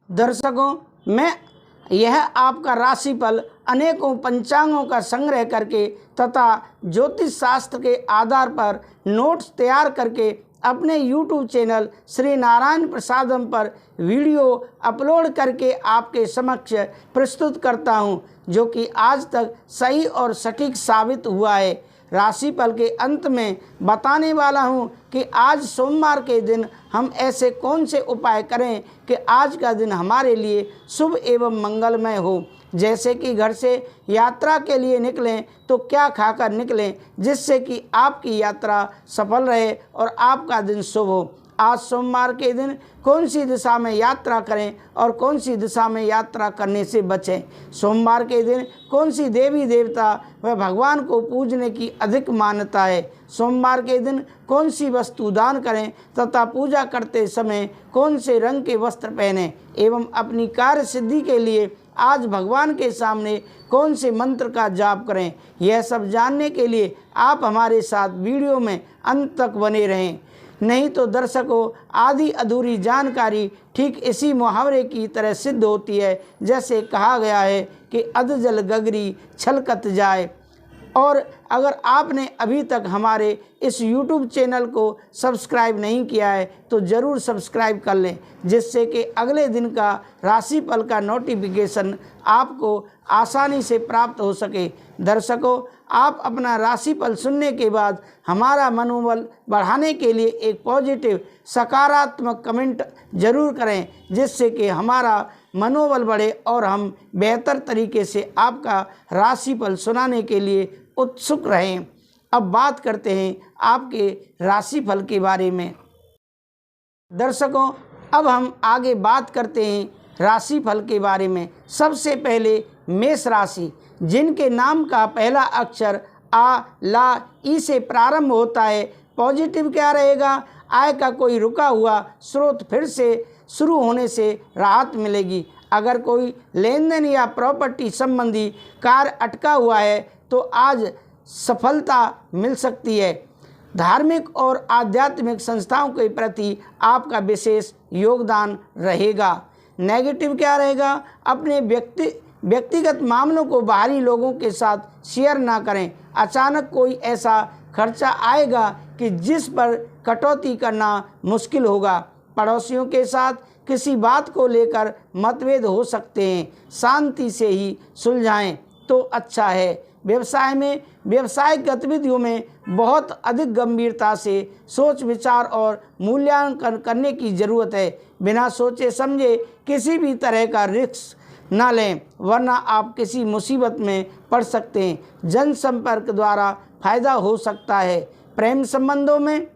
दर्शकों, मैं यह आपका राशिफल अनेकों पंचांगों का संग्रह करके तथा ज्योतिष शास्त्र के आधार पर नोट्स तैयार करके अपने YouTube चैनल श्री नारायण प्रसादम पर वीडियो अपलोड करके आपके समक्ष प्रस्तुत करता हूं, जो कि आज तक सही और सटीक साबित हुआ है। राशिफल के अंत में बताने वाला हूं कि आज सोमवार के दिन हम ऐसे कौन से उपाय करें कि आज का दिन हमारे लिए शुभ एवं मंगलमय हो। जैसे कि घर से यात्रा के लिए निकलें तो क्या खाकर निकलें जिससे कि आपकी यात्रा सफल रहे और आपका दिन शुभ हो। आज सोमवार के दिन कौन सी दिशा में यात्रा करें और कौन सी दिशा में यात्रा करने से बचें। सोमवार के दिन कौन सी देवी देवता व भगवान को पूजने की अधिक मान्यता है। सोमवार के दिन कौन सी वस्तु दान करें तथा पूजा करते समय कौन से रंग के वस्त्र पहनें एवं अपनी कार्य सिद्धि के लिए आज भगवान के सामने कौन से मंत्र का जाप करें। यह सब जानने के लिए आप हमारे साथ वीडियो में अंत तक बने रहें। नहीं तो दर्शकों, आधी अधूरी जानकारी ठीक इसी मुहावरे की तरह सिद्ध होती है, जैसे कहा गया है कि अध जल गगरी छलकत जाए। और अगर आपने अभी तक हमारे इस YouTube चैनल को सब्सक्राइब नहीं किया है तो ज़रूर सब्सक्राइब कर लें, जिससे कि अगले दिन का राशिफल का नोटिफिकेशन आपको आसानी से प्राप्त हो सके। दर्शकों, आप अपना राशिफल सुनने के बाद हमारा मनोबल बढ़ाने के लिए एक पॉजिटिव सकारात्मक कमेंट जरूर करें, जिससे कि हमारा मनोबल बढ़े और हम बेहतर तरीके से आपका राशिफल सुनाने के लिए उत्सुक रहें। अब बात करते हैं आपके राशिफल के बारे में। दर्शकों, अब हम आगे बात करते हैं राशिफल के बारे में। सबसे पहले मेष राशि, जिनके नाम का पहला अक्षर आ, ला, ई से प्रारंभ होता है। पॉजिटिव क्या रहेगा? आय का कोई रुका हुआ स्रोत फिर से शुरू होने से राहत मिलेगी। अगर कोई लेन देन या प्रॉपर्टी संबंधी कार्य अटका हुआ है तो आज सफलता मिल सकती है। धार्मिक और आध्यात्मिक संस्थाओं के प्रति आपका विशेष योगदान रहेगा। नेगेटिव क्या रहेगा? अपने व्यक्तिगत मामलों को बाहरी लोगों के साथ शेयर ना करें। अचानक कोई ऐसा खर्चा आएगा कि जिस पर कटौती करना मुश्किल होगा। पड़ोसियों के साथ किसी बात को लेकर मतभेद हो सकते हैं, शांति से ही सुलझाएं तो अच्छा है। व्यवसाय में व्यावसायिक गतिविधियों में बहुत अधिक गंभीरता से सोच विचार और मूल्यांकन करने की ज़रूरत है। बिना सोचे समझे किसी भी तरह का रिस्क ना लें, वरना आप किसी मुसीबत में पड़ सकते हैं। जनसंपर्क द्वारा फायदा हो सकता है। प्रेम संबंधों में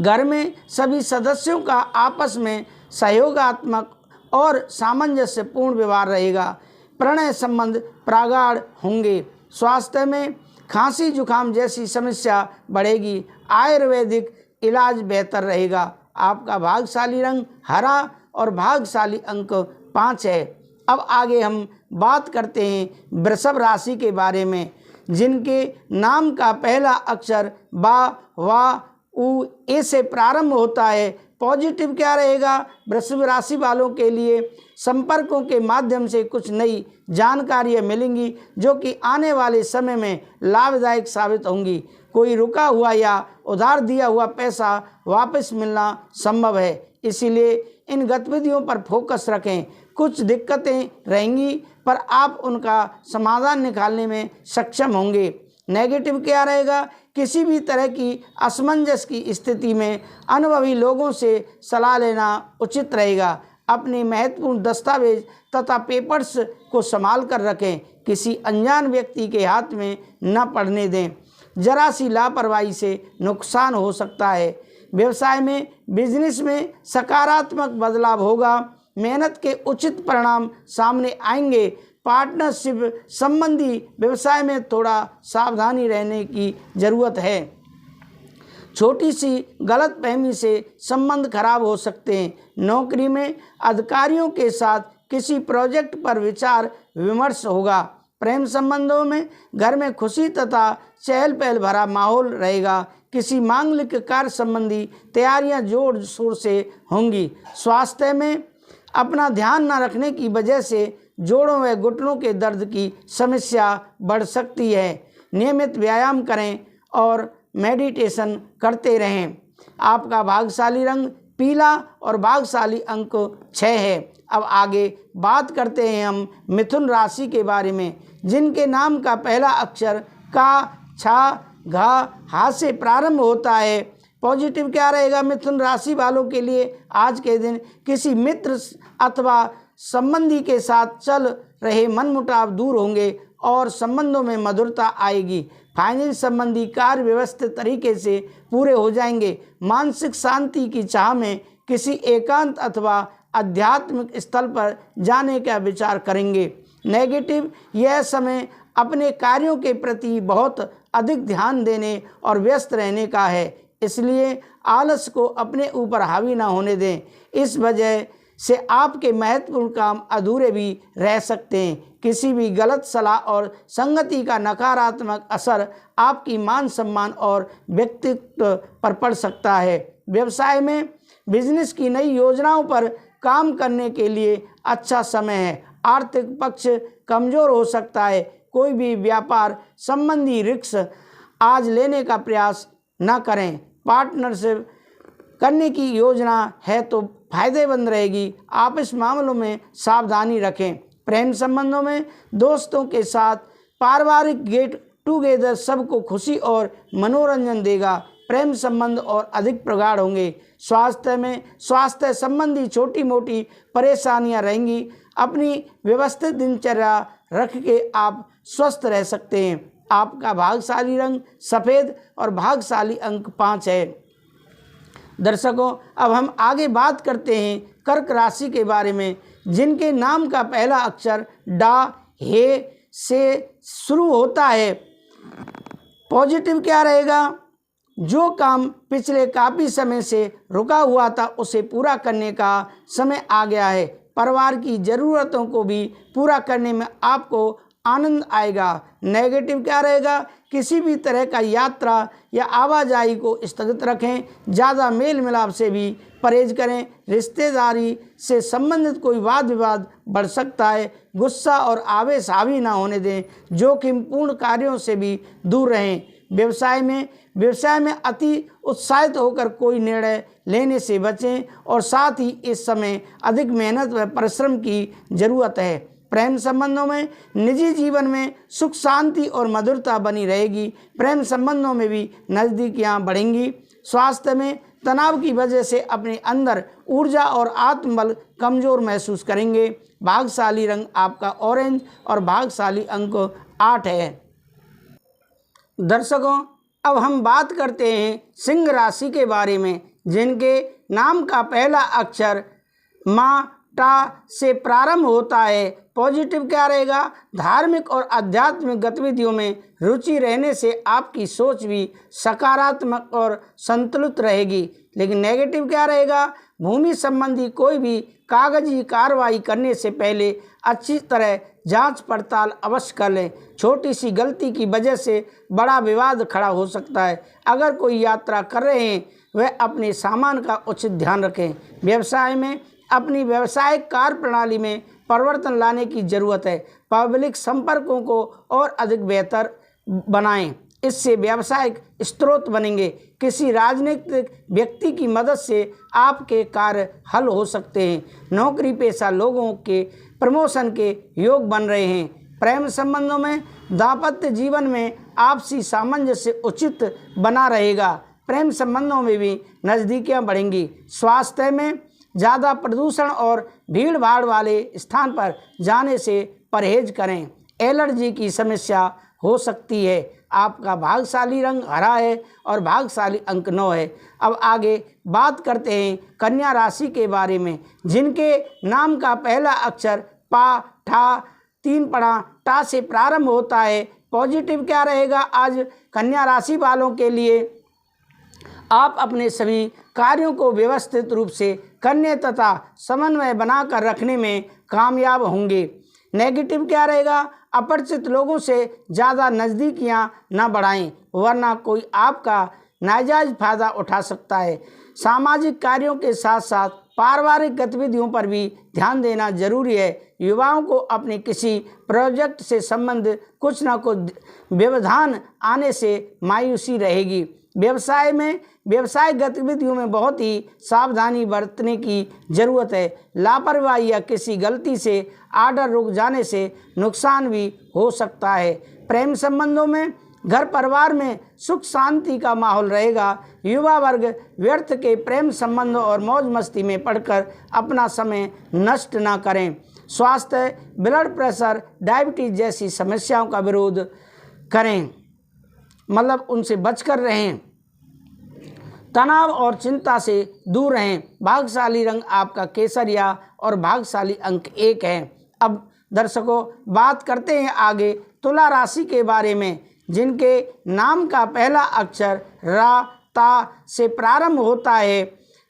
घर में सभी सदस्यों का आपस में सहयोगात्मक और सामंजस्यपूर्ण व्यवहार रहेगा। प्रणय संबंध प्रगाढ़ होंगे। स्वास्थ्य में खांसी जुकाम जैसी समस्या बढ़ेगी। आयुर्वेदिक इलाज बेहतर रहेगा। आपका भाग्यशाली रंग हरा और भाग्यशाली अंक 5 है। अब आगे हम बात करते हैं वृषभ राशि के बारे में, जिनके नाम का पहला अक्षर बा, वा, उ, ए से प्रारंभ होता है। पॉजिटिव क्या रहेगा? वृषभ राशि वालों के लिए संपर्कों के माध्यम से कुछ नई जानकारियाँ मिलेंगी, जो कि आने वाले समय में लाभदायक साबित होंगी। कोई रुका हुआ या उधार दिया हुआ पैसा वापस मिलना संभव है, इसीलिए इन गतिविधियों पर फोकस रखें। कुछ दिक्कतें रहेंगी पर आप उनका समाधान निकालने में सक्षम होंगे। नेगेटिव क्या रहेगा? किसी भी तरह की असमंजस की स्थिति में अनुभवी लोगों से सलाह लेना उचित रहेगा। अपने महत्वपूर्ण दस्तावेज तथा पेपर्स को संभाल कर रखें। किसी अनजान व्यक्ति के हाथ में न पड़ने दें। जरा सी लापरवाही से नुकसान हो सकता है। व्यवसाय में बिजनेस में सकारात्मक बदलाव होगा। मेहनत के उचित परिणाम सामने आएंगे। पार्टनरशिप संबंधी व्यवसाय में थोड़ा सावधानी रहने की ज़रूरत है। छोटी सी गलतफहमी से संबंध खराब हो सकते हैं। नौकरी में अधिकारियों के साथ किसी प्रोजेक्ट पर विचार विमर्श होगा। प्रेम संबंधों में घर में खुशी तथा चहल पहल भरा माहौल रहेगा। किसी मांगलिक कार्य संबंधी तैयारियां जोर शोर से होंगी। स्वास्थ्य में अपना ध्यान न रखने की वजह से जोड़ों व घुटनों के दर्द की समस्या बढ़ सकती है। नियमित व्यायाम करें और मेडिटेशन करते रहें। आपका भाग्यशाली रंग पीला और भाग्यशाली अंक 6 है। अब आगे बात करते हैं हम मिथुन राशि के बारे में, जिनके नाम का पहला अक्षर का, छा, घा, हा से प्रारंभ होता है। पॉजिटिव क्या रहेगा मिथुन राशि वालों के लिए? आज के दिन किसी मित्र अथवा संबंधी के साथ चल रहे मनमुटाव दूर होंगे और संबंधों में मधुरता आएगी। फाइनेंस संबंधी कार्य व्यवस्थित तरीके से पूरे हो जाएंगे। मानसिक शांति की चाह में किसी एकांत अथवा आध्यात्मिक स्थल पर जाने का विचार करेंगे। नेगेटिव, यह समय अपने कार्यों के प्रति बहुत अधिक ध्यान देने और व्यस्त रहने का है, इसलिए आलस को अपने ऊपर हावी ना होने दें। इस वजह से आपके महत्वपूर्ण काम अधूरे भी रह सकते हैं। किसी भी गलत सलाह और संगति का नकारात्मक असर आपकी मान सम्मान और व्यक्तित्व पर पड़ सकता है। व्यवसाय में बिजनेस की नई योजनाओं पर काम करने के लिए अच्छा समय है। आर्थिक पक्ष कमज़ोर हो सकता है। कोई भी व्यापार संबंधी रिस्क आज लेने का प्रयास न करें। पार्टनरशिप करने की योजना है तो फायदेमंद रहेगी। आप इस मामलों में सावधानी रखें। प्रेम संबंधों में दोस्तों के साथ पारिवारिक गेट टुगेदर सबको खुशी और मनोरंजन देगा। प्रेम संबंध और अधिक प्रगाढ़ होंगे। स्वास्थ्य में स्वास्थ्य संबंधी छोटी मोटी परेशानियां रहेंगी। अपनी व्यवस्थित दिनचर्या रख के आप स्वस्थ रह सकते हैं। आपका भाग्यशाली रंग सफ़ेद और भाग्यशाली अंक 5 है। दर्शकों, अब हम आगे बात करते हैं कर्क राशि के बारे में, जिनके नाम का पहला अक्षर डा, हे से शुरू होता है। पॉजिटिव क्या रहेगा? जो काम पिछले काफ़ी समय से रुका हुआ था उसे पूरा करने का समय आ गया है। परिवार की ज़रूरतों को भी पूरा करने में आपको आनंद आएगा। नेगेटिव क्या रहेगा? किसी भी तरह का यात्रा या आवाजाही को स्थगित रखें। ज़्यादा मेल मिलाप से भी परहेज करें। रिश्तेदारी से संबंधित कोई वाद विवाद बढ़ सकता है। गुस्सा और आवेश हावी ना होने दें। जोखिमपूर्ण कार्यों से भी दूर रहें। व्यवसाय में अति उत्साहित होकर कोई निर्णय लेने से बचें और साथ ही इस समय अधिक मेहनत व परिश्रम की ज़रूरत है। प्रेम संबंधों में निजी जीवन में सुख शांति और मधुरता बनी रहेगी। प्रेम संबंधों में भी नज़दीकियाँ बढ़ेंगी। स्वास्थ्य में तनाव की वजह से अपने अंदर ऊर्जा और आत्मबल कमज़ोर महसूस करेंगे। भाग्यशाली रंग आपका ऑरेंज और भाग्यशाली अंक 8 है। दर्शकों, अब हम बात करते हैं सिंह राशि के बारे में, जिनके नाम का पहला अक्षर मा, टा से प्रारंभ होता है। पॉजिटिव क्या रहेगा? धार्मिक और आध्यात्मिक गतिविधियों में रुचि रहने से आपकी सोच भी सकारात्मक और संतुलित रहेगी। लेकिन नेगेटिव क्या रहेगा? भूमि संबंधी कोई भी कागजी कार्रवाई करने से पहले अच्छी तरह जांच पड़ताल अवश्य कर लें। छोटी सी गलती की वजह से बड़ा विवाद खड़ा हो सकता है। अगर कोई यात्रा कर रहे हैं वह अपने सामान का उचित ध्यान रखें। व्यवसाय में अपनी व्यावसायिक कार्य प्रणाली में परिवर्तन लाने की ज़रूरत है। पब्लिक संपर्कों को और अधिक बेहतर बनाएं, इससे व्यावसायिक स्रोत बनेंगे। किसी राजनीतिक व्यक्ति की मदद से आपके कार्य हल हो सकते हैं। नौकरी पेशा लोगों के प्रमोशन के योग बन रहे हैं। प्रेम संबंधों में दाम्पत्य जीवन में आपसी सामंजस्य उचित बना रहेगा। प्रेम संबंधों में भी नज़दीकियाँ बढ़ेंगी। स्वास्थ्य में ज़्यादा प्रदूषण और भीड़ भाड़ वाले स्थान पर जाने से परहेज करें। एलर्जी की समस्या हो सकती है। आपका भाग्यशाली रंग हरा है और भाग्यशाली अंक 9 है। अब आगे बात करते हैं कन्या राशि के बारे में, जिनके नाम का पहला अक्षर पा, ठा, 3 पड़ा टा से प्रारंभ होता है। पॉजिटिव क्या रहेगा? आज कन्या राशि वालों के लिए आप अपने सभी कार्यों को व्यवस्थित रूप से करने तथा समन्वय बनाकर रखने में कामयाब होंगे। नेगेटिव क्या रहेगा? अपरिचित लोगों से ज़्यादा नज़दीकियाँ न बढ़ाएं, वरना कोई आपका नाजायज़ फ़ायदा उठा सकता है। सामाजिक कार्यों के साथ साथ पारिवारिक गतिविधियों पर भी ध्यान देना जरूरी है। युवाओं को अपने किसी प्रोजेक्ट से संबंधित कुछ ना कुछ व्यवधान आने से मायूसी रहेगी। व्यवसाय गतिविधियों में बहुत ही सावधानी बरतने की ज़रूरत है। लापरवाही या किसी गलती से ऑर्डर रुक जाने से नुकसान भी हो सकता है। प्रेम संबंधों में घर परिवार में सुख शांति का माहौल रहेगा। युवा वर्ग व्यर्थ के प्रेम संबंधों और मौज मस्ती में पड़कर अपना समय नष्ट ना करें। स्वास्थ्य, ब्लड प्रेशर, डायबिटीज जैसी समस्याओं का विरोध करें, मतलब उनसे बचकर रहें। तनाव और चिंता से दूर रहें। भाग्यशाली रंग आपका केसरिया और भाग्यशाली अंक 1 है। अब दर्शकों, बात करते हैं आगे तुला राशि के बारे में, जिनके नाम का पहला अक्षर रा ता से प्रारंभ होता है।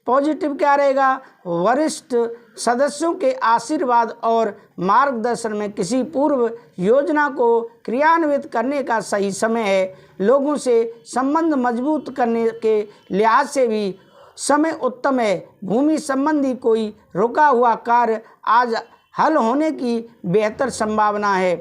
पॉजिटिव क्या रहेगा? वरिष्ठ सदस्यों के आशीर्वाद और मार्गदर्शन में किसी पूर्व योजना को क्रियान्वित करने का सही समय है। लोगों से संबंध मजबूत करने के लिहाज से भी समय उत्तम है। भूमि संबंधी कोई रुका हुआ कार्य आज हल होने की बेहतर संभावना है।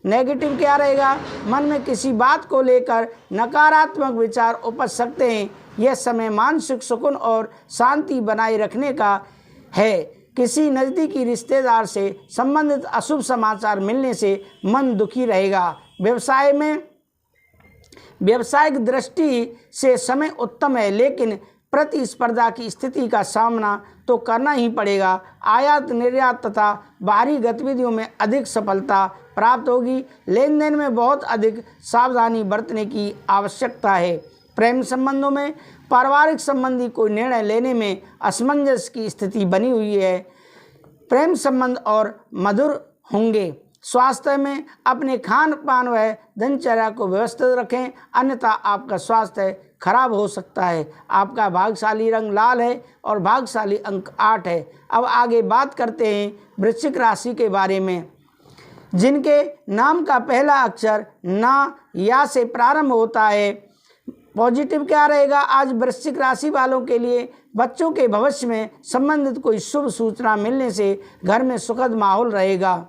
नेगेटिव क्या रहेगा? मन में किसी बात को लेकर नकारात्मक विचार उपज सकते हैं। यह समय मानसिक सुकून और शांति बनाए रखने का है। किसी नज़दीकी रिश्तेदार से संबंधित अशुभ समाचार मिलने से मन दुखी रहेगा। व्यावसायिक दृष्टि से समय उत्तम है, लेकिन प्रतिस्पर्धा की स्थिति का सामना तो करना ही पड़ेगा। आयात निर्यात तथा बाहरी गतिविधियों में अधिक सफलता प्राप्त होगी। लेन देन में बहुत अधिक सावधानी बरतने की आवश्यकता है। प्रेम संबंधों में पारिवारिक संबंधी कोई निर्णय लेने में असमंजस की स्थिति बनी हुई है। प्रेम संबंध और मधुर होंगे। स्वास्थ्य में अपने खान पान व दिनचर्या को व्यवस्थित रखें, अन्यथा आपका स्वास्थ्य खराब हो सकता है। आपका भाग्यशाली रंग लाल है और भाग्यशाली अंक 8 है। अब आगे बात करते हैं वृश्चिक राशि के बारे में, जिनके नाम का पहला अक्षर ना या से प्रारंभ होता है। पॉजिटिव क्या रहेगा? आज वृश्चिक राशि वालों के लिए बच्चों के भविष्य में संबंधित कोई शुभ सूचना मिलने से घर में सुखद माहौल रहेगा।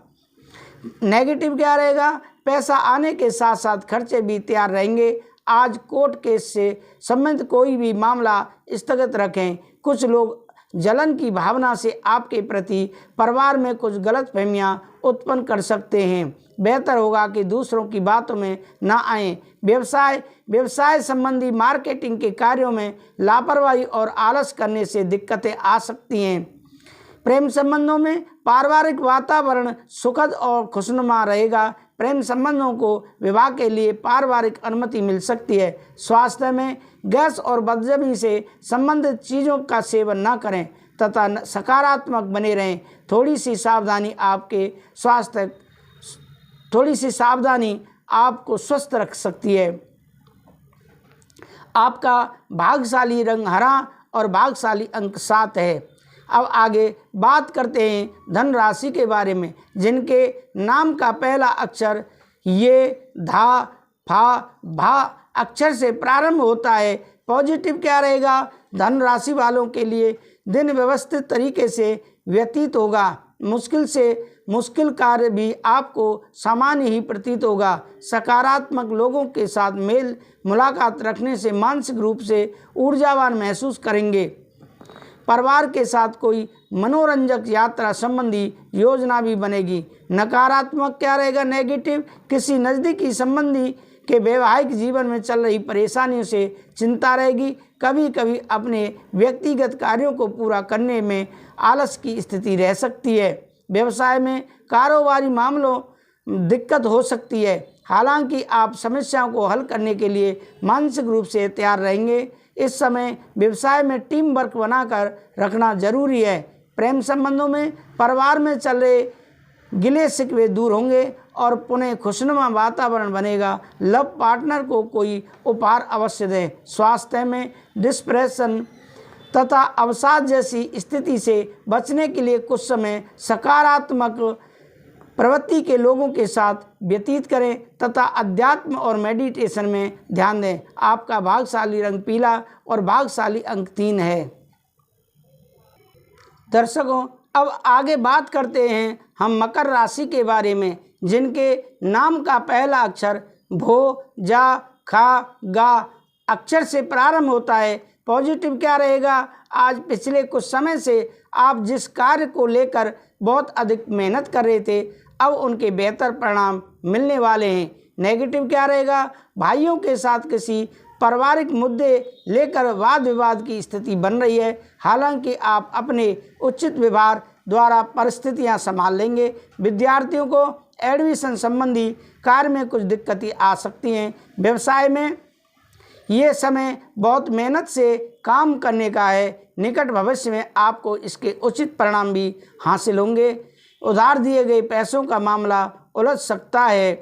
नेगेटिव क्या रहेगा? पैसा आने के साथ साथ खर्चे भी तैयार रहेंगे। आज कोर्ट केस से संबंधित कोई भी मामला स्थगित रखें। कुछ लोग जलन की भावना से आपके प्रति परिवार में कुछ गलतफहमियां उत्पन्न कर सकते हैं। बेहतर होगा कि दूसरों की बातों में ना आएं। व्यवसाय संबंधी मार्केटिंग के कार्यों में लापरवाही और आलस करने से दिक्कतें आ सकती हैं। प्रेम संबंधों में पारिवारिक वातावरण सुखद और खुशनुमा रहेगा। प्रेम संबंधों को विवाह के लिए पारिवारिक अनुमति मिल सकती है। स्वास्थ्य में गैस और बदहजमी से संबंधित चीज़ों का सेवन न करें तथा सकारात्मक बने रहें। थोड़ी सी सावधानी आपको स्वस्थ रख सकती है। आपका भाग्यशाली रंग हरा और भाग्यशाली अंक 7 है। अब आगे बात करते हैं धन राशि के बारे में, जिनके नाम का पहला अक्षर ये धा फा भा अक्षर से प्रारंभ होता है। पॉजिटिव क्या रहेगा? धन राशि वालों के लिए दिन व्यवस्थित तरीके से व्यतीत होगा। मुश्किल कार्य भी आपको सामान्य ही प्रतीत होगा। सकारात्मक लोगों के साथ मेल मुलाकात रखने से मानसिक रूप से ऊर्जावान महसूस करेंगे। परिवार के साथ कोई मनोरंजक यात्रा संबंधी योजना भी बनेगी। नकारात्मक क्या रहेगा? नेगेटिव किसी नज़दीकी संबंधी के वैवाहिक जीवन में चल रही परेशानियों से चिंता रहेगी। कभी कभी अपने व्यक्तिगत कार्यों को पूरा करने में आलस की स्थिति रह सकती है। व्यवसाय में कारोबारी मामलों दिक्कत हो सकती है, हालांकि आप समस्याओं को हल करने के लिए मानसिक रूप से तैयार रहेंगे। इस समय व्यवसाय में टीम वर्क बनाकर रखना जरूरी है। प्रेम संबंधों में परिवार में चल रहे गिले शिकवे दूर होंगे और पुनः खुशनुमा वातावरण बनेगा। लव पार्टनर को कोई उपहार अवश्य दें। स्वास्थ्य में डिप्रेशन तथा अवसाद जैसी स्थिति से बचने के लिए कुछ समय सकारात्मक प्रवृत्ति के लोगों के साथ व्यतीत करें तथा अध्यात्म और मेडिटेशन में ध्यान दें। आपका भाग्यशाली रंग पीला और भाग्यशाली अंक 3 है। दर्शकों, अब आगे बात करते हैं हम मकर राशि के बारे में, जिनके नाम का पहला अक्षर भो, जा, खा, गा अक्षर से प्रारंभ होता है। पॉजिटिव क्या रहेगा? आज पिछले कुछ समय से आप जिस कार्य को लेकर बहुत अधिक मेहनत कर रहे थे, अब उनके बेहतर परिणाम मिलने वाले हैं। नेगेटिव क्या रहेगा? भाइयों के साथ किसी पारिवारिक मुद्दे लेकर वाद विवाद की स्थिति बन रही है। हालांकि आप अपने उचित व्यवहार द्वारा परिस्थितियां संभाल लेंगे। विद्यार्थियों को एडमिशन संबंधी कार्य में कुछ दिक्कतें आ सकती हैं। व्यवसाय में ये समय बहुत मेहनत से काम करने का है। निकट भविष्य में आपको इसके उचित परिणाम भी हासिल होंगे। उधार दिए गए पैसों का मामला उलझ सकता है।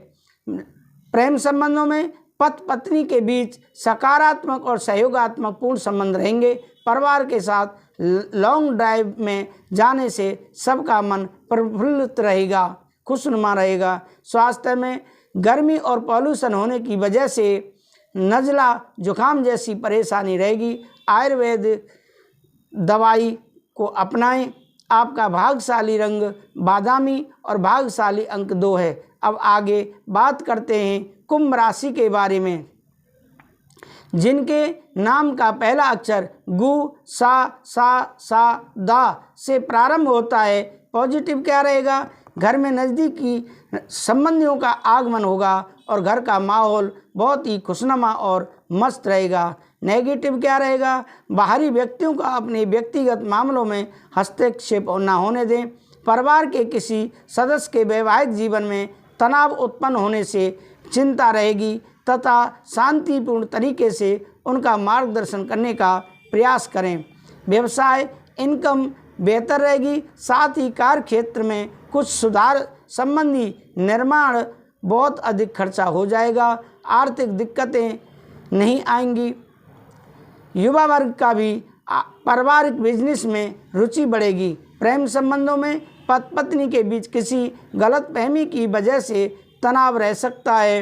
प्रेम संबंधों में पति पत्नी के बीच सकारात्मक और सहयोगात्मक पूर्ण संबंध रहेंगे। परिवार के साथ लॉन्ग ड्राइव में जाने से सबका मन प्रफुल्लित रहेगा, खुशनुमा रहेगा। स्वास्थ्य में गर्मी और पॉल्यूशन होने की वजह से नज़ला जुकाम जैसी परेशानी रहेगी। आयुर्वेद दवाई को अपनाएं। आपका भाग्यशाली रंग बादामी और भाग्यशाली अंक 2 है। अब आगे बात करते हैं कुंभ राशि के बारे में, जिनके नाम का पहला अक्षर गु, सा, दा से प्रारंभ होता है। पॉजिटिव क्या रहेगा? घर में नज़दीकी संबंधियों का आगमन होगा और घर का माहौल बहुत ही खुशनुमा और मस्त रहेगा। नेगेटिव क्या रहेगा? बाहरी व्यक्तियों का अपने व्यक्तिगत मामलों में हस्तक्षेप न होने दें। परिवार के किसी सदस्य के वैवाहिक जीवन में तनाव उत्पन्न होने से चिंता रहेगी तथा शांतिपूर्ण तरीके से उनका मार्गदर्शन करने का प्रयास करें। व्यवसाय इनकम बेहतर रहेगी। साथ ही कार्य क्षेत्र में कुछ सुधार संबंधी निर्माण बहुत अधिक खर्चा हो जाएगा। आर्थिक दिक्कतें नहीं आएंगी। युवा वर्ग का भी पारिवारिक बिजनेस में रुचि बढ़ेगी। प्रेम संबंधों में पति पत्नी के बीच किसी गलतफहमी की वजह से तनाव रह सकता है।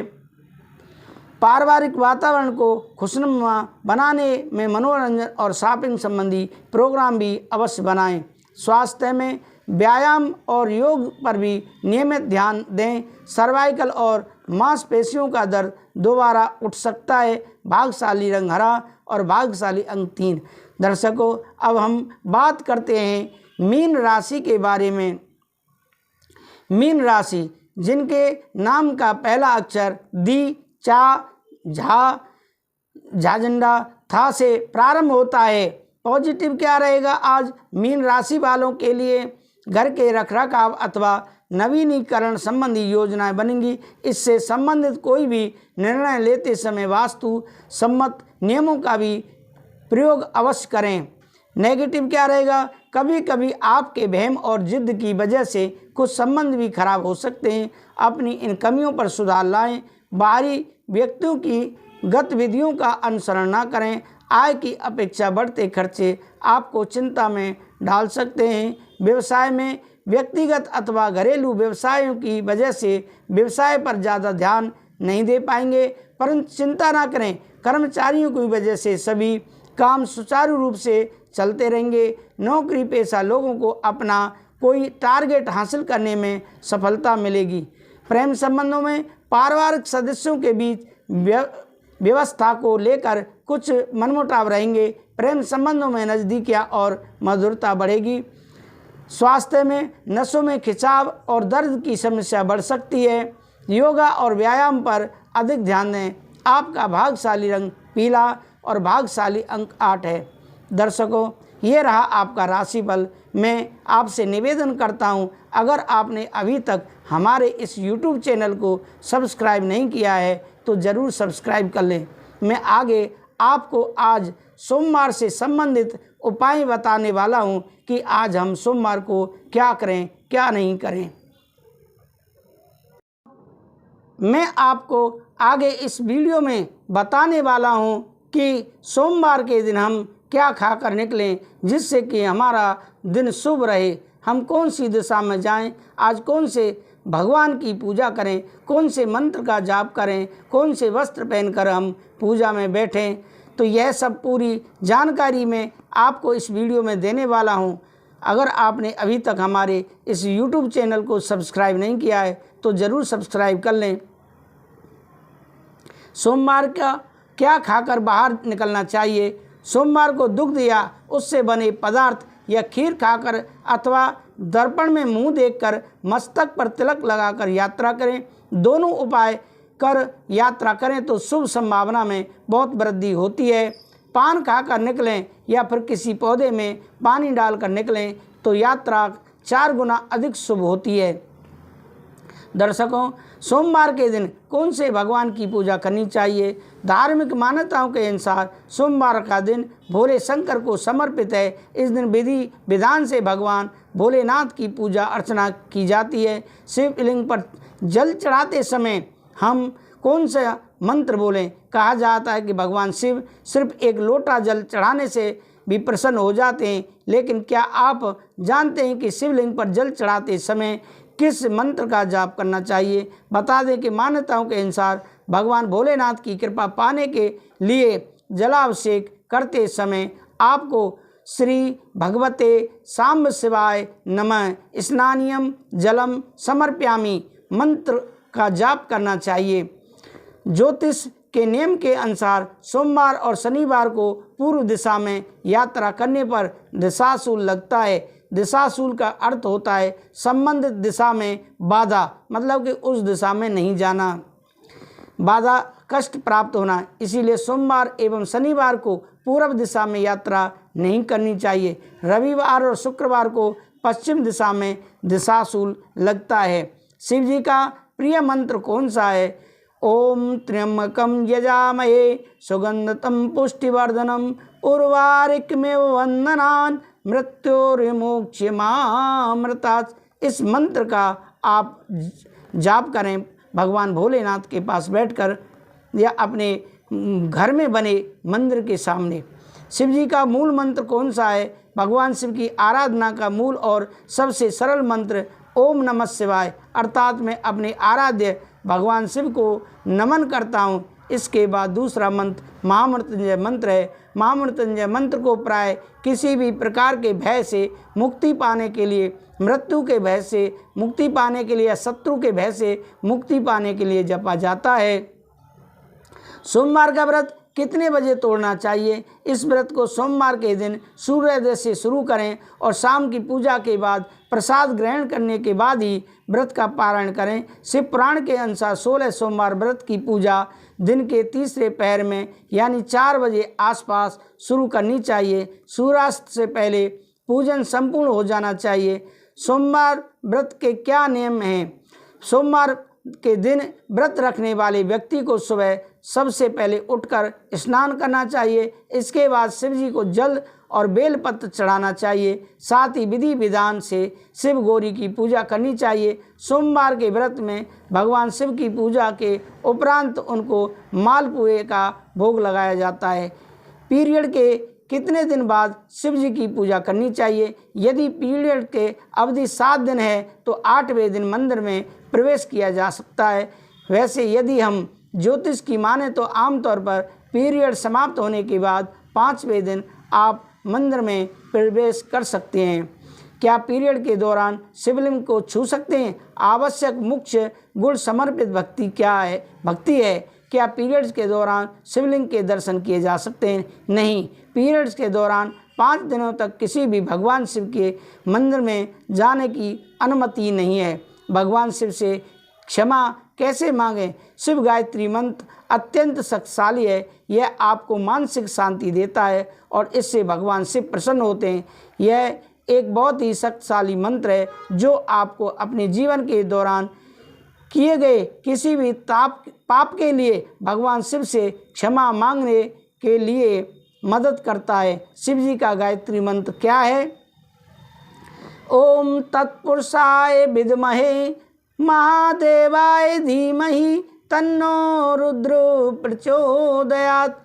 पारिवारिक वातावरण को खुशनुमा बनाने में मनोरंजन और शॉपिंग संबंधी प्रोग्राम भी अवश्य बनाएं। स्वास्थ्य में व्यायाम और योग पर भी नियमित ध्यान दें। सर्वाइकल और मांसपेशियों का दर्द दोबारा उठ सकता है। भाग्यशाली रंग हरा और भाग्यशाली अंक 3। दर्शकों, अब हम बात करते हैं मीन राशि के बारे में। मीन राशि, जिनके नाम का पहला अक्षर दी, चा, झा, झाझंडा, था से प्रारंभ होता है। पॉजिटिव क्या रहेगा? आज मीन राशि वालों के लिए घर के रखरखाव अथवा नवीनीकरण संबंधी योजनाएं बनेंगी। इससे संबंधित कोई भी निर्णय लेते समय वास्तु सम्मत नियमों का भी प्रयोग अवश्य करें। नेगेटिव क्या रहेगा? कभी कभी आपके वहम और जिद की वजह से कुछ संबंध भी खराब हो सकते हैं। अपनी इन कमियों पर सुधार लाएं। बाहरी व्यक्तियों की गतिविधियों का अनुसरण न करें। आय की अपेक्षा बढ़ते खर्चे आपको चिंता में डाल सकते हैं। व्यवसाय में व्यक्तिगत अथवा घरेलू व्यवसायों की वजह से व्यवसाय पर ज़्यादा ध्यान नहीं दे पाएंगे, परंतु चिंता ना करें। कर्मचारियों की वजह से सभी काम सुचारू रूप से चलते रहेंगे। नौकरी पेशा लोगों को अपना कोई टारगेट हासिल करने में सफलता मिलेगी। प्रेम संबंधों में पारिवारिक सदस्यों के बीच व्यवस्था को लेकर कुछ मनमुटाव रहेंगे। प्रेम संबंधों में नज़दीकियाँ और मधुरता बढ़ेगी। स्वास्थ्य में नसों में खिंचाव और दर्द की समस्या बढ़ सकती है। योगा और व्यायाम पर अधिक ध्यान दें। आपका भाग्यशाली रंग पीला और भाग्यशाली अंक 8 है। दर्शकों, ये रहा आपका राशिफल। मैं आपसे निवेदन करता हूँ, अगर आपने अभी तक हमारे इस YouTube चैनल को सब्सक्राइब नहीं किया है तो ज़रूर सब्सक्राइब कर लें। मैं आगे आपको आज सोमवार से संबंधित उपाय बताने वाला हूँ कि आज हम सोमवार को क्या करें क्या नहीं करें। मैं आपको आगे इस वीडियो में बताने वाला हूँ कि सोमवार के दिन हम क्या खाकर निकलें जिससे कि हमारा दिन शुभ रहे। हम कौन सी दिशा में जाएं, आज कौन से भगवान की पूजा करें, कौन से मंत्र का जाप करें, कौन से वस्त्र पहनकर हम पूजा में बैठें। तो यह सब पूरी जानकारी मैं आपको इस वीडियो में देने वाला हूं। अगर आपने अभी तक हमारे इस YouTube चैनल को सब्सक्राइब नहीं किया है तो ज़रूर सब्सक्राइब कर लें। सोमवार का क्या खाकर बाहर निकलना चाहिए? सोमवार को दुग्ध या उससे बने पदार्थ या खीर खाकर अथवा दर्पण में मुंह देखकर मस्तक पर तिलक लगाकर यात्रा करें। दोनों उपाय कर यात्रा करें तो शुभ संभावना में बहुत वृद्धि होती है। पान खाकर निकलें या फिर किसी पौधे में पानी डालकर निकलें तो यात्रा 4 गुना अधिक शुभ होती है। दर्शकों, सोमवार के दिन कौन से भगवान की पूजा करनी चाहिए? धार्मिक मान्यताओं के अनुसार सोमवार का दिन भोले शंकर को समर्पित है। इस दिन विधि विधान से भगवान भोलेनाथ की पूजा अर्चना की जाती है। शिवलिंग पर जल चढ़ाते समय हम कौन सा मंत्र बोलें? कहा जाता है कि भगवान शिव सिर्फ एक लोटा जल चढ़ाने से भी प्रसन्न हो जाते हैं, लेकिन क्या आप जानते हैं कि शिवलिंग पर जल चढ़ाते समय किस मंत्र का जाप करना चाहिए? बता दें कि मान्यताओं के अनुसार भगवान भोलेनाथ की कृपा पाने के लिए जलाभिषेक करते समय आपको श्री भगवते सांब शिवाय नमः स्नानियम जलम समर्प्यामि मंत्र का जाप करना चाहिए। ज्योतिष के नियम के अनुसार सोमवार और शनिवार को पूर्व दिशा में यात्रा करने पर दिशाशूल लगता है। दिशाशूल का अर्थ होता है संबंधित दिशा में बाधा, मतलब कि उस दिशा में नहीं जाना, बाधा कष्ट प्राप्त होना। इसीलिए सोमवार एवं शनिवार को पूर्व दिशा में यात्रा नहीं करनी चाहिए। रविवार और शुक्रवार को पश्चिम दिशा में दिशाशूल लगता है। शिव जी का प्रिय मंत्र कौन सा है? ओम त्र्यंबकम यजामहे सुगंधतम पुष्टिवर्धनम उर्वारुकमेव वंदनान् मृत्योर्विमोक्ष्यमामृतात्। इस मंत्र का आप जाप करें भगवान भोलेनाथ के पास बैठकर या अपने घर में बने मंदिर के सामने। शिव जी का मूल मंत्र कौन सा है? भगवान शिव की आराधना का मूल और सबसे सरल मंत्र ओम नमः शिवाय, अर्थात मैं अपने आराध्य भगवान शिव को नमन करता हूँ। इसके बाद दूसरा मंत्र महामृत्युंजय मंत्र है। महामृत्युंजय मंत्र को प्राय किसी भी प्रकार के भय से मुक्ति पाने के लिए, मृत्यु के भय से मुक्ति पाने के लिए या शत्रु के भय से मुक्ति पाने के लिए जपा जाता है। सोमवार का व्रत कितने बजे तोड़ना चाहिए? इस व्रत को सोमवार के दिन सूर्योदय से शुरू करें और शाम की पूजा के बाद प्रसाद ग्रहण करने के बाद ही व्रत का पारण करें। शिव पुराण के अनुसार 16 सोमवार व्रत की पूजा दिन के तीसरे पहर में यानी 4 बजे आसपास शुरू करनी चाहिए। सूर्यास्त से पहले पूजन संपूर्ण हो जाना चाहिए। सोमवार व्रत के क्या नियम हैं? सोमवार के दिन व्रत रखने वाले व्यक्ति को सुबह सबसे पहले उठकर स्नान करना चाहिए। इसके बाद शिव जी को जल और बेलपत्र चढ़ाना चाहिए। साथ ही विधि विधान से शिव गौरी की पूजा करनी चाहिए। सोमवार के व्रत में भगवान शिव की पूजा के उपरांत उनको मालपुए का भोग लगाया जाता है। पीरियड के कितने दिन बाद शिव जी की पूजा करनी चाहिए? यदि पीरियड के अवधि 7 दिन है तो 8वें दिन मंदिर में प्रवेश किया जा सकता है। वैसे यदि हम ज्योतिष की माने तो आमतौर पर पीरियड समाप्त होने के बाद 5वें दिन आप मंदिर में प्रवेश कर सकते हैं। क्या पीरियड के दौरान शिवलिंग को छू सकते हैं? आवश्यक मुख्य गुण समर्पित भक्ति क्या है? भक्ति है। क्या पीरियड्स के दौरान शिवलिंग के दर्शन किए जा सकते हैं? नहीं। पीरियड्स के दौरान 5 दिनों तक किसी भी भगवान शिव के मंदिर में जाने की अनुमति नहीं है। भगवान शिव से क्षमा कैसे मांगें? शिव गायत्री मंत्र अत्यंत शक्तिशाली है। यह आपको मानसिक शांति देता है और इससे भगवान शिव प्रसन्न होते हैं। यह एक बहुत ही शक्तिशाली मंत्र है जो आपको अपने जीवन के दौरान किए गए किसी भी पाप के लिए भगवान शिव से क्षमा मांगने के लिए मदद करता है। शिव जी का गायत्री मंत्र क्या है? ओम तत्पुरुषाय विद्महे महादेवाय धीमहि तन्नो रुद्रो प्रचोदयात्।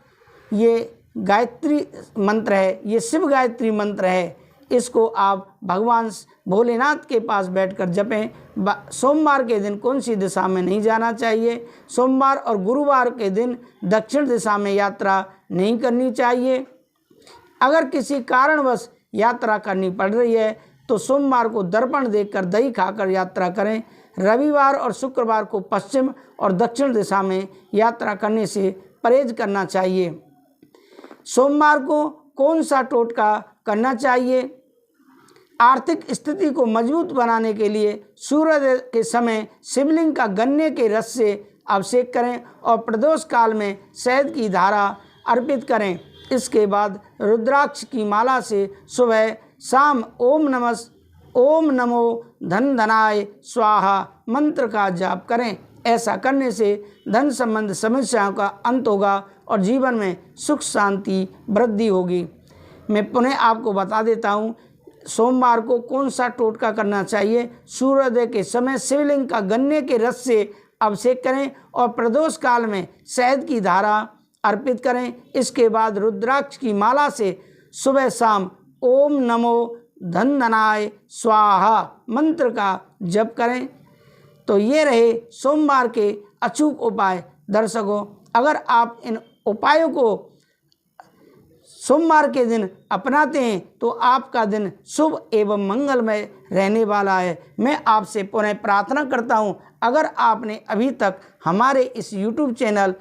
ये गायत्री मंत्र है, ये शिव गायत्री मंत्र है। इसको आप भगवान भोलेनाथ के पास बैठकर जपें। सोमवार के दिन कौन सी दिशा में नहीं जाना चाहिए? सोमवार और गुरुवार के दिन दक्षिण दिशा में यात्रा नहीं करनी चाहिए। अगर किसी कारणवश यात्रा करनी पड़ रही है तो सोमवार को दर्पण देखकर दही खाकर यात्रा करें। रविवार और शुक्रवार को पश्चिम और दक्षिण दिशा में यात्रा करने से परहेज करना चाहिए। सोमवार को कौन सा टोटका करना चाहिए? आर्थिक स्थिति को मजबूत बनाने के लिए सूर्योदय के समय शिवलिंग का गन्ने के रस से अभिषेक करें और प्रदोष काल में शहद की धारा अर्पित करें। इसके बाद रुद्राक्ष की माला से सुबह शाम ओम नमो धन धनाय स्वाहा मंत्र का जाप करें। ऐसा करने से धन संबंध समस्याओं का अंत होगा और जीवन में सुख शांति वृद्धि होगी। मैं पुनः आपको बता देता हूँ सोमवार को कौन सा टोटका करना चाहिए। सूर्योदय के समय शिवलिंग का गन्ने के रस से अभिषेक करें और प्रदोष काल में शहद की धारा अर्पित करें। इसके बाद रुद्राक्ष की माला से सुबह शाम ओम नमो धन धनाय स्वाहा मंत्र का जप करें। तो ये रहे सोमवार के अचूक उपाय। दर्शकों, अगर आप इन उपायों को सोमवार के दिन अपनाते हैं तो आपका दिन शुभ एवं मंगलमय रहने वाला है। मैं आपसे पुनः प्रार्थना करता हूं, अगर आपने अभी तक हमारे इस YouTube चैनल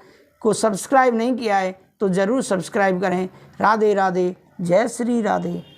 को सब्सक्राइब नहीं किया है तो ज़रूर सब्सक्राइब करें। राधे राधे, जय श्री राधे।